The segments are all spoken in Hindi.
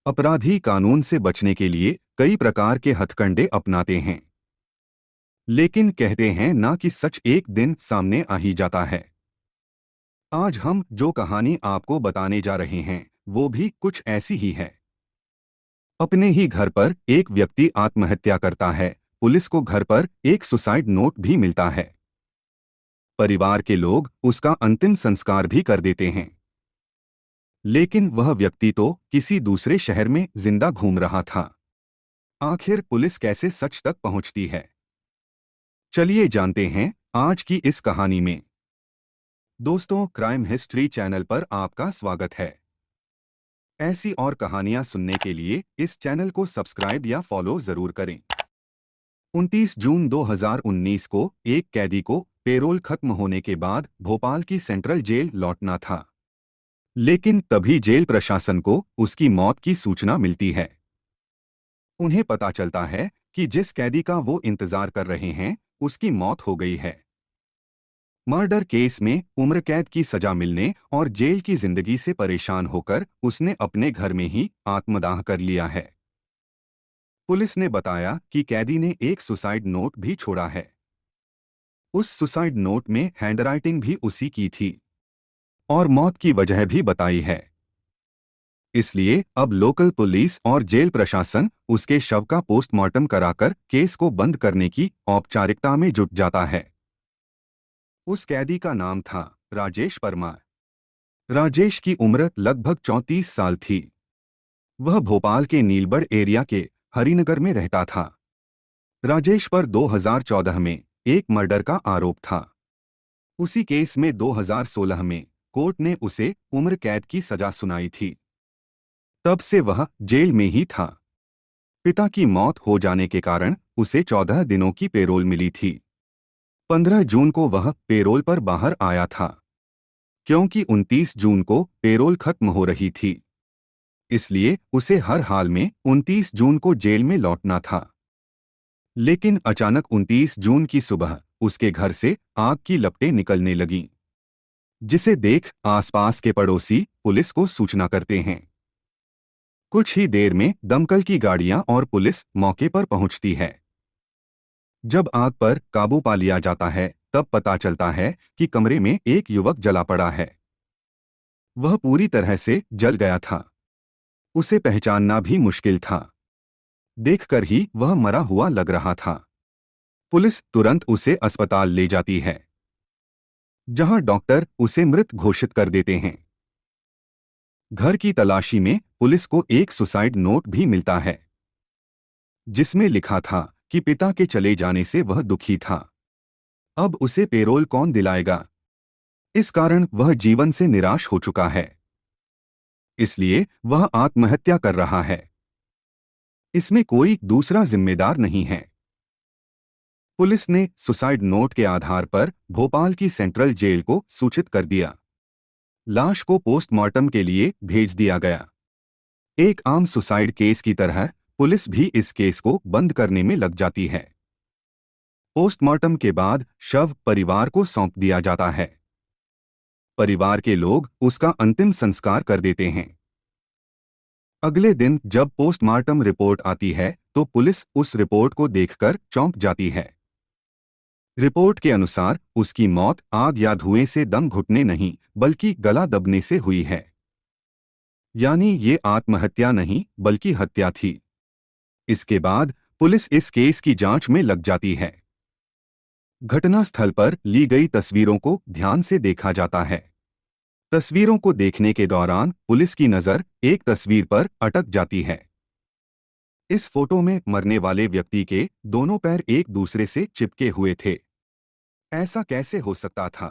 अपराधी कानून से बचने के लिए कई प्रकार के हथकंडे अपनाते हैं, लेकिन कहते हैं ना कि सच एक दिन सामने आ ही जाता है। आज हम जो कहानी आपको बताने जा रहे हैं वो भी कुछ ऐसी ही है। अपने ही घर पर एक व्यक्ति आत्महत्या करता है। पुलिस को घर पर एक सुसाइड नोट भी मिलता है। परिवार के लोग उसका अंतिम संस्कार भी कर देते हैं, लेकिन वह व्यक्ति तो किसी दूसरे शहर में जिंदा घूम रहा था। आखिर पुलिस कैसे सच तक पहुंचती है, चलिए जानते हैं आज की इस कहानी में। दोस्तों, क्राइम हिस्ट्री चैनल पर आपका स्वागत है। ऐसी और कहानियां सुनने के लिए इस चैनल को सब्सक्राइब या फॉलो जरूर करें। 29 जून 2019 को एक कैदी को पेरोल खत्म होने के बाद भोपाल की सेंट्रल जेल लौटना था, लेकिन तभी जेल प्रशासन को उसकी मौत की सूचना मिलती है। उन्हें पता चलता है कि जिस कैदी का वो इंतजार कर रहे हैं उसकी मौत हो गई है। मर्डर केस में उम्र कैद की सजा मिलने और जेल की जिंदगी से परेशान होकर उसने अपने घर में ही आत्मदाह कर लिया है। पुलिस ने बताया कि कैदी ने एक सुसाइड नोट भी छोड़ा है। उस सुसाइड नोट में हैंडराइटिंग भी उसी की थी और मौत की वजह भी बताई है। इसलिए अब लोकल पुलिस और जेल प्रशासन उसके शव का पोस्टमार्टम कराकर केस को बंद करने की औपचारिकता में जुट जाता है। उस कैदी का नाम था राजेश परमार। राजेश की उम्र लगभग 34 साल थी। वह भोपाल के नीलबढ़ एरिया के हरिनगर में रहता था। राजेश पर 2014 में एक मर्डर का आरोप था। उसी केस में 2016 में कोर्ट ने उसे उम्र कैद की सजा सुनाई थी। तब से वह जेल में ही था। पिता की मौत हो जाने के कारण उसे 14 दिनों की पेरोल मिली थी। 15 जून को वह पेरोल पर बाहर आया था, क्योंकि 29 जून को पेरोल खत्म हो रही थी। इसलिए उसे हर हाल में 29 जून को जेल में लौटना था। लेकिन अचानक 29 जून की सुबह उसके घर से आग की लपटें निकलने लगीं, जिसे देख आसपास के पड़ोसी पुलिस को सूचना करते हैं। कुछ ही देर में दमकल की गाड़ियां और पुलिस मौके पर पहुंचती है। जब आग पर काबू पा लिया जाता है तब पता चलता है कि कमरे में एक युवक जला पड़ा है। वह पूरी तरह से जल गया था। उसे पहचानना भी मुश्किल था। देखकर ही वह मरा हुआ लग रहा था। पुलिस तुरंत उसे अस्पताल ले जाती है, जहां डॉक्टर उसे मृत घोषित कर देते हैं। घर की तलाशी में पुलिस को एक सुसाइड नोट भी मिलता है, जिसमें लिखा था कि पिता के चले जाने से वह दुखी था। अब उसे पेरोल कौन दिलाएगा? इस कारण वह जीवन से निराश हो चुका है, इसलिए वह आत्महत्या कर रहा है। इसमें कोई दूसरा जिम्मेदार नहीं है। पुलिस ने सुसाइड नोट के आधार पर भोपाल की सेंट्रल जेल को सूचित कर दिया। लाश को पोस्टमार्टम के लिए भेज दिया गया। एक आम सुसाइड केस की तरह पुलिस भी इस केस को बंद करने में लग जाती है। पोस्टमार्टम के बाद शव परिवार को सौंप दिया जाता है। परिवार के लोग उसका अंतिम संस्कार कर देते हैं। अगले दिन जब पोस्टमार्टम रिपोर्ट आती है तो पुलिस उस रिपोर्ट को देखकर चौंक जाती है। रिपोर्ट के अनुसार उसकी मौत आग या धुएं से दम घुटने नहीं बल्कि गला दबने से हुई है। यानी ये आत्महत्या नहीं बल्कि हत्या थी। इसके बाद पुलिस इस केस की जांच में लग जाती है। घटनास्थल पर ली गई तस्वीरों को ध्यान से देखा जाता है। तस्वीरों को देखने के दौरान पुलिस की नज़र एक तस्वीर पर अटक जाती है। इस फोटो में मरने वाले व्यक्ति के दोनों पैर एक दूसरे से चिपके हुए थे। ऐसा कैसे हो सकता था?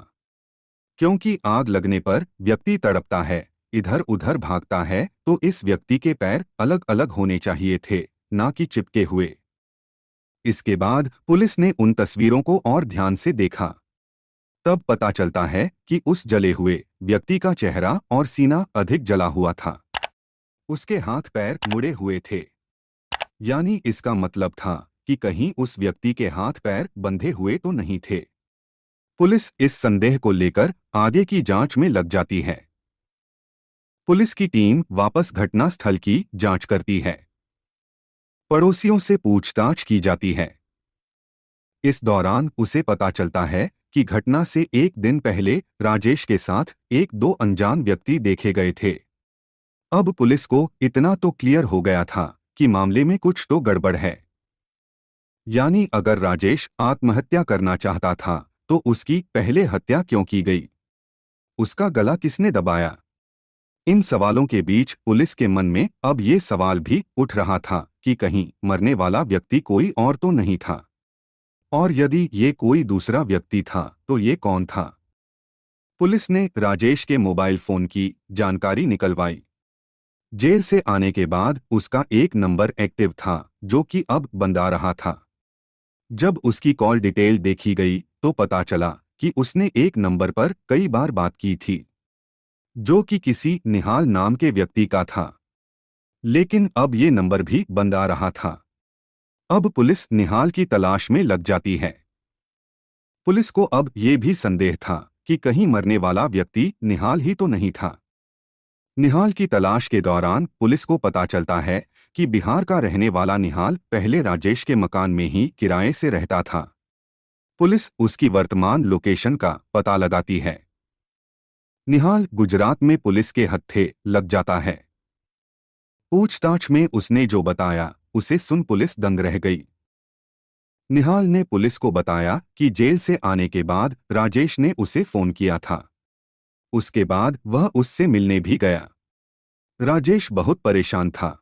क्योंकि आग लगने पर व्यक्ति तड़पता है, इधर उधर भागता है, तो इस व्यक्ति के पैर अलग अलग होने चाहिए थे, ना कि चिपके हुए। इसके बाद पुलिस ने उन तस्वीरों को और ध्यान से देखा। तब पता चलता है कि उस जले हुए व्यक्ति का चेहरा और सीना अधिक जला हुआ था। उसके हाथ पैर मुड़े हुए थे। यानी इसका मतलब था कि कहीं उस व्यक्ति के हाथ पैर बंधे हुए तो नहीं थे। पुलिस इस संदेह को लेकर आगे की जांच में लग जाती है। पुलिस की टीम वापस घटनास्थल की जांच करती है। पड़ोसियों से पूछताछ की जाती है। इस दौरान उसे पता चलता है कि घटना से एक दिन पहले राजेश के साथ एक दो अनजान व्यक्ति देखे गए थे। अब पुलिस को इतना तो क्लियर हो गया था कि मामले में कुछ तो गड़बड़ है। यानी अगर राजेश आत्महत्या करना चाहता था तो उसकी पहले हत्या क्यों की गई? उसका गला किसने दबाया? इन सवालों के बीच पुलिस के मन में अब ये सवाल भी उठ रहा था कि कहीं मरने वाला व्यक्ति कोई और तो नहीं था, और यदि ये कोई दूसरा व्यक्ति था तो ये कौन था? पुलिस ने राजेश के मोबाइल फोन की जानकारी निकलवाई। जेल से आने के बाद उसका एक नंबर एक्टिव था जो कि अब बंद आ रहा था। जब उसकी कॉल डिटेल देखी गई तो पता चला कि उसने एक नंबर पर कई बार बात की थी जो कि किसी निहाल नाम के व्यक्ति का था। लेकिन अब ये नंबर भी बंद आ रहा था। अब पुलिस निहाल की तलाश में लग जाती है। पुलिस को अब ये भी संदेह था कि कहीं मरने वाला व्यक्ति निहाल ही तो नहीं था। निहाल की तलाश के दौरान पुलिस को पता चलता है कि बिहार का रहने वाला निहाल पहले राजेश के मकान में ही किराए से रहता था। पुलिस उसकी वर्तमान लोकेशन का पता लगाती है। निहाल गुजरात में पुलिस के हत्थे लग जाता है। पूछताछ में उसने जो बताया उसे सुन पुलिस दंग रह गई। निहाल ने पुलिस को बताया कि जेल से आने के बाद राजेश ने उसे फोन किया था। उसके बाद वह उससे मिलने भी गया। राजेश बहुत परेशान था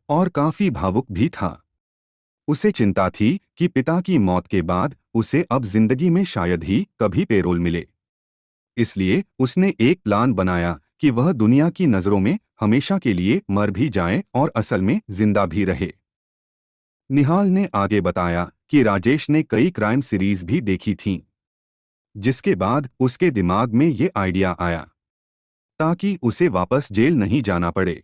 और काफी भावुक भी था। उसे चिंता थी कि पिता की मौत के बाद उसे अब जिंदगी में शायद ही कभी पेरोल मिले। इसलिए उसने एक प्लान बनाया कि वह दुनिया की नज़रों में हमेशा के लिए मर भी जाए और असल में जिंदा भी रहे। निहाल ने आगे बताया कि राजेश ने कई क्राइम सीरीज भी देखी थीं, जिसके बाद उसके दिमाग में ये आइडिया आया ताकि उसे वापस जेल नहीं जाना पड़े।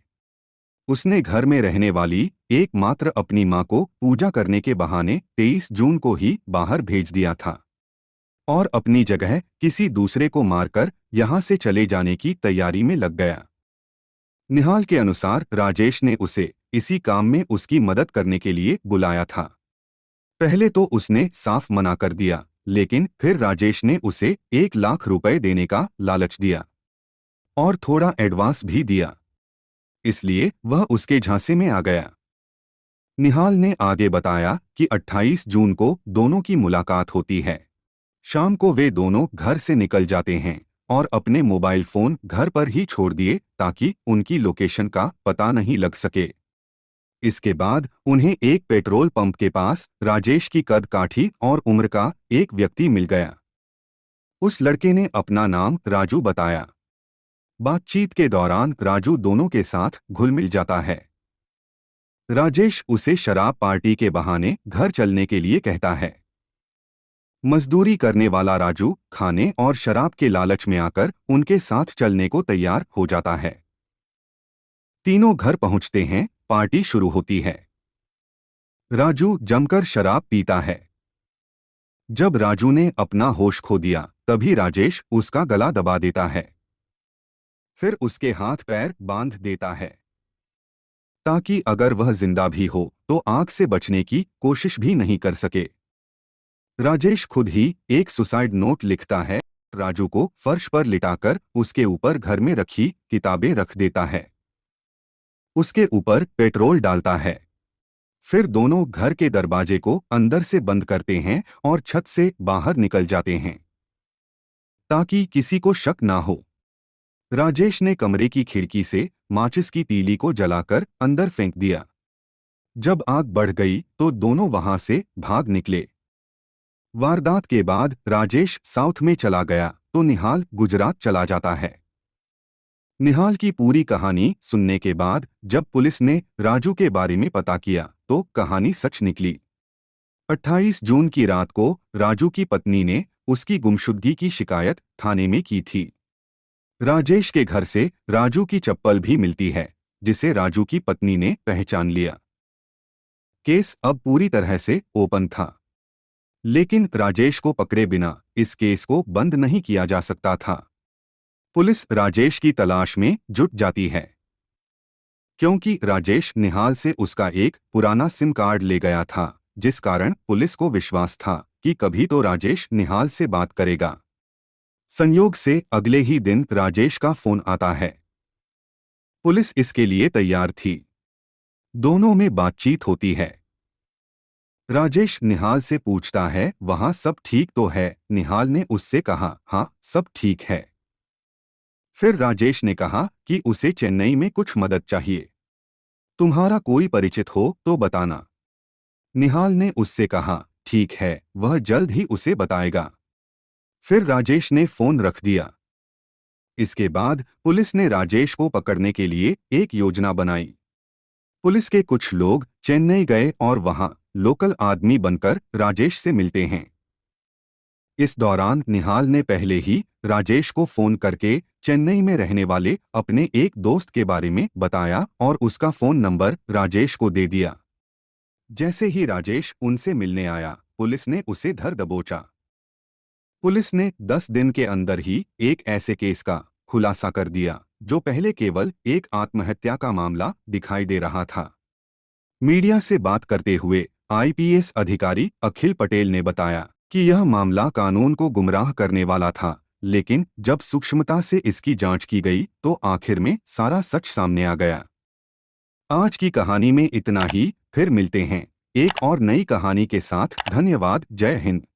उसने घर में रहने वाली एकमात्र अपनी मां को पूजा करने के बहाने 23 जून को ही बाहर भेज दिया था और अपनी जगह किसी दूसरे को मारकर यहां से चले जाने की तैयारी में लग गया। निहाल के अनुसार राजेश ने उसे इसी काम में उसकी मदद करने के लिए बुलाया था। पहले तो उसने साफ मना कर दिया, लेकिन फिर राजेश ने उसे 1 लाख रुपए देने का लालच दिया और थोड़ा एडवांस भी दिया। इसलिए वह उसके झांसे में आ गया। निहाल ने आगे बताया कि 28 जून को दोनों की मुलाकात होती है। शाम को वे दोनों घर से निकल जाते हैं और अपने मोबाइल फोन घर पर ही छोड़ दिए ताकि उनकी लोकेशन का पता नहीं लग सके। इसके बाद उन्हें एक पेट्रोल पंप के पास राजेश की कद काठी और उम्र का एक व्यक्ति मिल गया। उस लड़के ने अपना नाम राजू बताया। बातचीत के दौरान राजू दोनों के साथ घुल मिल जाता है। राजेश उसे शराब पार्टी के बहाने घर चलने के लिए कहता है। मजदूरी करने वाला राजू खाने और शराब के लालच में आकर उनके साथ चलने को तैयार हो जाता है। तीनों घर पहुंचते हैं, पार्टी शुरू होती है। राजू जमकर शराब पीता है। जब राजू ने अपना होश खो दिया तभी राजेश उसका गला दबा देता है। फिर उसके हाथ पैर बांध देता है ताकि अगर वह जिंदा भी हो तो आग से बचने की कोशिश भी नहीं कर सके। राजेश खुद ही एक सुसाइड नोट लिखता है, राजू को फर्श पर लिटाकर उसके ऊपर घर में रखी किताबें रख देता है। उसके ऊपर पेट्रोल डालता है। फिर दोनों घर के दरवाजे को अंदर से बंद करते हैं और छत से बाहर निकल जाते हैं ताकि किसी को शक ना हो। राजेश ने कमरे की खिड़की से माचिस की तीली को जलाकर अंदर फेंक दिया। जब आग बढ़ गई तो दोनों वहां से भाग निकले। वारदात के बाद राजेश साउथ में चला गया तो निहाल गुजरात चला जाता है। निहाल की पूरी कहानी सुनने के बाद जब पुलिस ने राजू के बारे में पता किया तो कहानी सच निकली। 28 जून की रात को राजू की पत्नी ने उसकी गुमशुदगी की शिकायत थाने में की थी। राजेश के घर से राजू की चप्पल भी मिलती है जिसे राजू की पत्नी ने पहचान लिया। केस अब पूरी तरह से ओपन था, लेकिन राजेश को पकड़े बिना इस केस को बंद नहीं किया जा सकता था। पुलिस राजेश की तलाश में जुट जाती है क्योंकि राजेश निहाल से उसका एक पुराना सिम कार्ड ले गया था, जिस कारण पुलिस को विश्वास था कि कभी तो राजेश निहाल से बात करेगा। संयोग से अगले ही दिन राजेश का फोन आता है। पुलिस इसके लिए तैयार थी। दोनों में बातचीत होती है। राजेश निहाल से पूछता है, वहां सब ठीक तो है? निहाल ने उससे कहा, हाँ सब ठीक है। फिर राजेश ने कहा कि उसे चेन्नई में कुछ मदद चाहिए। तुम्हारा कोई परिचित हो तो बताना। निहाल ने उससे कहा, ठीक है, वह जल्द ही उसे बताएगा। फिर राजेश ने फोन रख दिया। इसके बाद पुलिस ने राजेश को पकड़ने के लिए एक योजना बनाई। पुलिस के कुछ लोग चेन्नई गए और वहां लोकल आदमी बनकर राजेश से मिलते हैं। इस दौरान निहाल ने पहले ही राजेश को फोन करके चेन्नई में रहने वाले अपने एक दोस्त के बारे में बताया और उसका फोन नंबर राजेश को दे दिया। जैसे ही राजेश उनसे मिलने आया, पुलिस ने उसे धर दबोचा। पुलिस ने 10 दिन के अंदर ही एक ऐसे केस का खुलासा कर दिया जो पहले केवल एक आत्महत्या का मामला दिखाई दे रहा था। मीडिया से बात करते हुए आईपीएस अधिकारी अखिल पटेल ने बताया कि यह मामला कानून को गुमराह करने वाला था, लेकिन जब सूक्ष्मता से इसकी जांच की गई तो आखिर में सारा सच सामने आ गया। आज की कहानी में इतना ही। फिर मिलते हैं एक और नई कहानी के साथ। धन्यवाद। जय हिंद।